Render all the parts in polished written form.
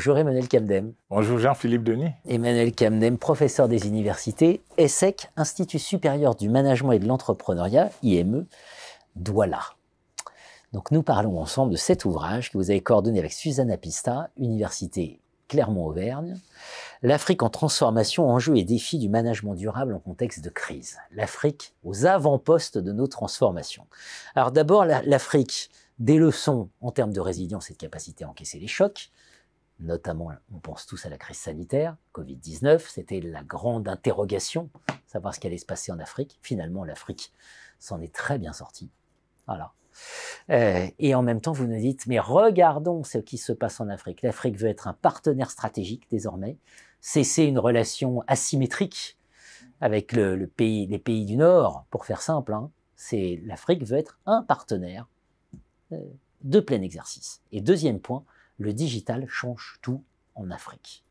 Bonjour Emmanuel Kamdem. Bonjour Jean-Philippe Denis. Emmanuel Kamdem, professeur des universités, ESSEC, Institut supérieur du management et de l'entrepreneuriat, IME, Douala. Donc nous parlons ensemble de cet ouvrage que vous avez coordonné avec Susanna Pista, Université Clermont-Auvergne. L'Afrique en transformation, enjeux et défis du management durable en contexte de crise. L'Afrique aux avant-postes de nos transformations. Alors d'abord, l'Afrique, des leçons en termes de résilience et de capacité à encaisser les chocs. Notamment, on pense tous à la crise sanitaire, Covid-19, c'était la grande interrogation, savoir ce qui allait se passer en Afrique. Finalement, l'Afrique s'en est très bien sortie. Voilà. Et en même temps, vous nous dites, mais regardons ce qui se passe en Afrique. L'Afrique veut être un partenaire stratégique désormais, cesser une relation asymétrique avec les pays du Nord, pour faire simple. Hein. L'Afrique veut être un partenaire de plein exercice. Et deuxième point, le digital change tout en Afrique.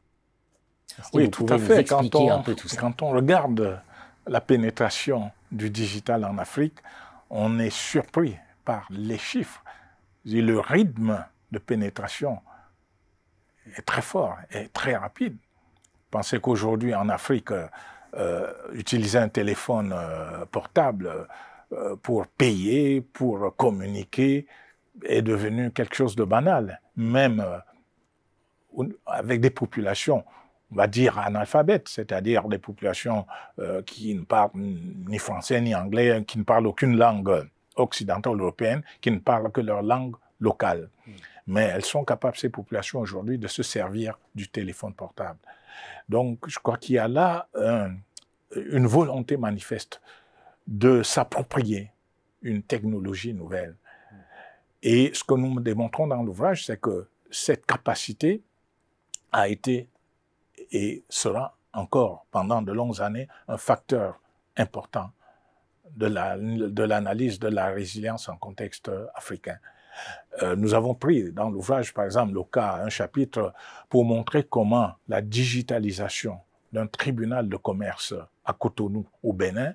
Oui, tout à fait. Quand on regarde la pénétration du digital en Afrique, on est surpris par les chiffres. Et le rythme de pénétration est très fort et très rapide. Pensez qu'aujourd'hui en Afrique, utiliser un téléphone portable pour payer, pour communiquer, est devenu quelque chose de banal, même avec des populations, on va dire analphabètes, c'est-à-dire des populations qui ne parlent ni français ni anglais, qui ne parlent aucune langue occidentale européenne, qui ne parlent que leur langue locale. Mais elles sont capables, ces populations aujourd'hui, de se servir du téléphone portable. Donc, je crois qu'il y a là une volonté manifeste de s'approprier une technologie nouvelle. Et ce que nous démontrons dans l'ouvrage, c'est que cette capacité a été et sera encore pendant de longues années un facteur important de l'analyse de la résilience en contexte africain. Nous avons pris dans l'ouvrage, par exemple, un chapitre pour montrer comment la digitalisation d'un tribunal de commerce à Cotonou, au Bénin,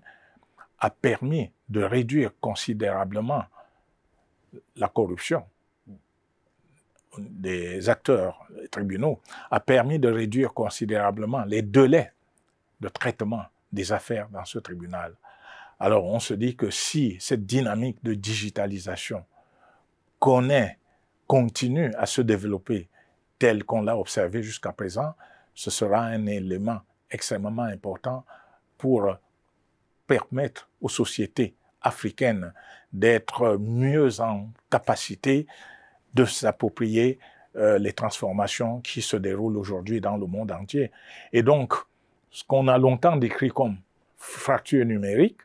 a permis de réduire considérablement la corruption des acteurs des tribunaux, a permis de réduire considérablement les délais de traitement des affaires dans ce tribunal. Alors on se dit que si cette dynamique de digitalisation continue à se développer telle qu'on l'a observé jusqu'à présent, ce sera un élément extrêmement important pour permettre aux sociétés africaines d'être mieux en capacité de s'approprier les transformations qui se déroulent aujourd'hui dans le monde entier. Et donc, ce qu'on a longtemps décrit comme fracture numérique,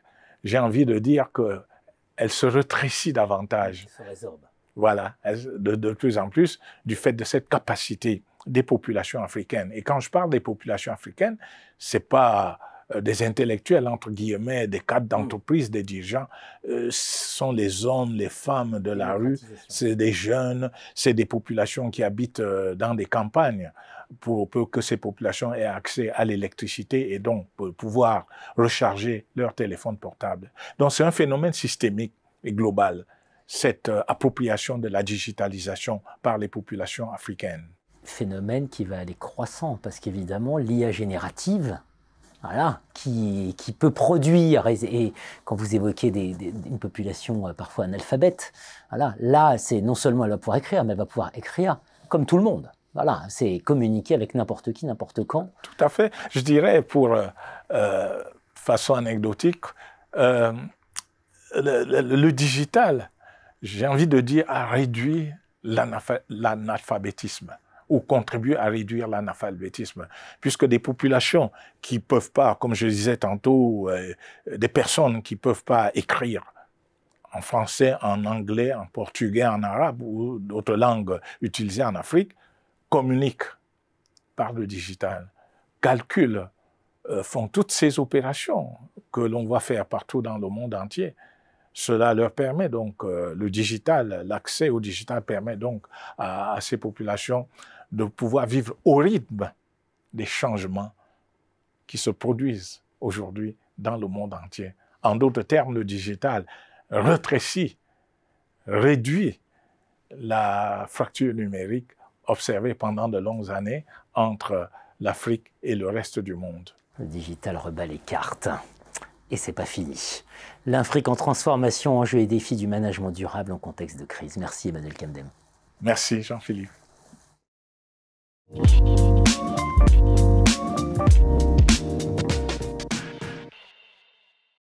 j'ai envie de dire qu'elle se rétrécit davantage. Elle se résorbe. Voilà, de plus en plus, du fait de cette capacité des populations africaines. Et quand je parle des populations africaines, c'est pas des intellectuels, entre guillemets, des cadres d'entreprise, des dirigeants, ce sont les hommes, les femmes de la rue, c'est des jeunes, c'est des populations qui habitent dans des campagnes pour que ces populations aient accès à l'électricité et donc pour pouvoir recharger leur téléphone portable. Donc c'est un phénomène systémique et global, cette appropriation de la digitalisation par les populations africaines. Phénomène qui va aller croissant parce qu'évidemment l'IA générative, voilà, qui peut produire, et quand vous évoquez une population parfois analphabète, voilà, là, c'est non seulement elle va pouvoir écrire, mais elle va pouvoir écrire comme tout le monde. Voilà, c'est communiquer avec n'importe qui, n'importe quand. Tout à fait. Je dirais, pour façon anecdotique, le digital, j'ai envie de dire, a réduit l'analphabétisme, ou contribuer à réduire l'analphabétisme, puisque des populations qui ne peuvent pas, comme je disais tantôt, des personnes qui ne peuvent pas écrire en français, en anglais, en portugais, en arabe ou d'autres langues utilisées en Afrique, communiquent par le digital, calculent, font toutes ces opérations que l'on voit faire partout dans le monde entier. Cela leur permet donc, le digital, l'accès au digital permet donc à ces populations de pouvoir vivre au rythme des changements qui se produisent aujourd'hui dans le monde entier. En d'autres termes, le digital rétrécit, réduit la fracture numérique observés pendant de longues années entre l'Afrique et le reste du monde. Le digital rebat les cartes. Et c'est pas fini. L'Afrique en transformation, enjeux et défis du management durable en contexte de crise. Merci Emmanuel Kamdem. Merci Jean-Philippe.